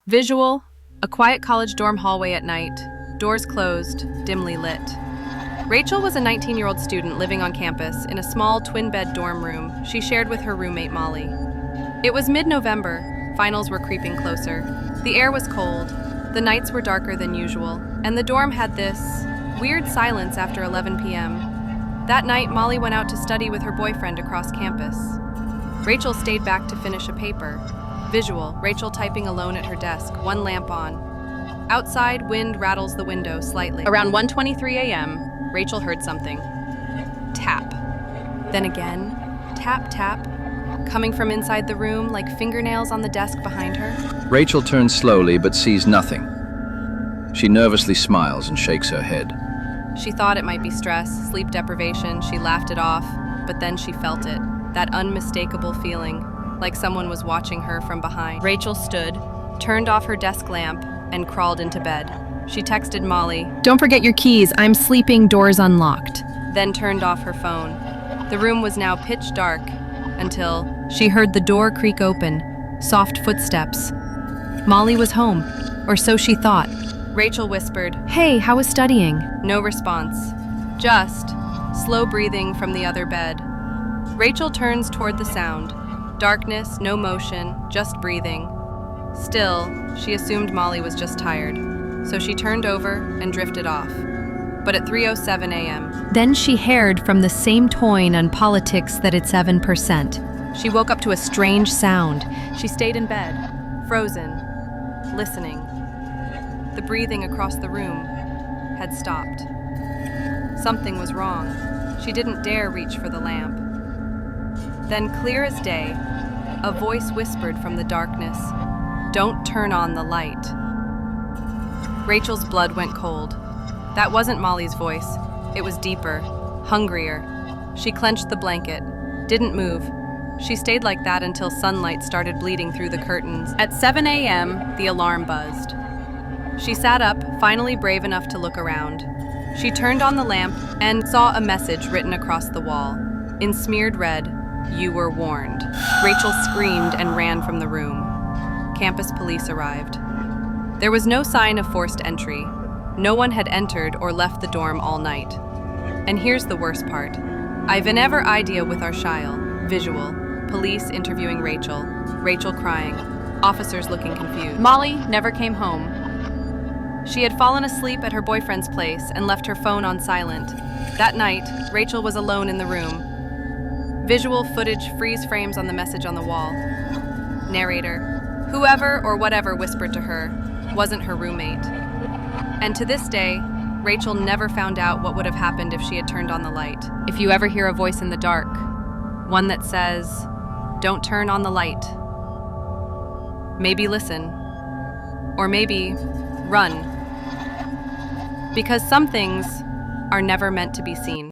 Visual, a quiet college dorm hallway at night, doors closed, dimly lit. Rachel was a 19-year-old student living on campus in a small twin-bed dorm room she shared with her roommate Molly. It was mid-November, finals were creeping closer. The air was cold, the nights were darker than usual, and the dorm had this weird silence after 11 p.m. That night, Molly went out to study with her boyfriend across campus. Rachel stayed back to finish a paper. Visual, Rachel typing alone at her desk, one lamp on. Outside, wind rattles the window slightly. Around 1:23 a.m., Rachel heard something. Tap. Then again, tap, tap, coming from inside the room like fingernails on the desk behind her. Rachel turns slowly but sees nothing. She nervously smiles and shakes her head. She thought it might be stress, sleep deprivation. She laughed it off, but then she felt it, that unmistakable feeling, like someone was watching her from behind. Rachel stood, turned off her desk lamp, and crawled into bed. She texted Molly, "Don't forget your keys, I'm sleeping, doors unlocked." Then turned off her phone. The room was now pitch dark until she heard the door creak open, soft footsteps. Molly was home, or so she thought. Rachel whispered, "Hey, how was studying?" No response, just slow breathing from the other bed. Rachel turns toward the sound. Darkness, no motion, just breathing. Still, she assumed Molly was just tired, so she turned over and drifted off. But at 3:07 a.m., then she heard from the same tone on politics that at 7%. She woke up to a strange sound. She stayed in bed, frozen, listening. The breathing across the room had stopped. Something was wrong. She didn't dare reach for the lamp. Then, clear as day, a voice whispered from the darkness, "Don't turn on the light." Rachel's blood went cold. That wasn't Molly's voice. It was deeper, hungrier. She clenched the blanket, didn't move. She stayed like that until sunlight started bleeding through the curtains. At 7 a.m., the alarm buzzed. She sat up, finally brave enough to look around. She turned on the lamp and saw a message written across the wall. In smeared red, "You were warned." Rachel screamed and ran from the room. Campus police arrived. There was no sign of forced entry. No one had entered or left the dorm all night. And here's the worst part. I've never idea with our child. Visual. Police interviewing Rachel. Rachel crying. Officers looking confused. Molly never came home. She had fallen asleep at her boyfriend's place and left her phone on silent. That night, Rachel was alone in the room. Visual footage freeze frames on the message on the wall. Narrator. Whoever or whatever whispered to her wasn't her roommate. And to this day, Rachel never found out what would have happened if she had turned on the light. If you ever hear a voice in the dark, one that says, "Don't turn on the light," maybe listen, or maybe run. Because some things are never meant to be seen.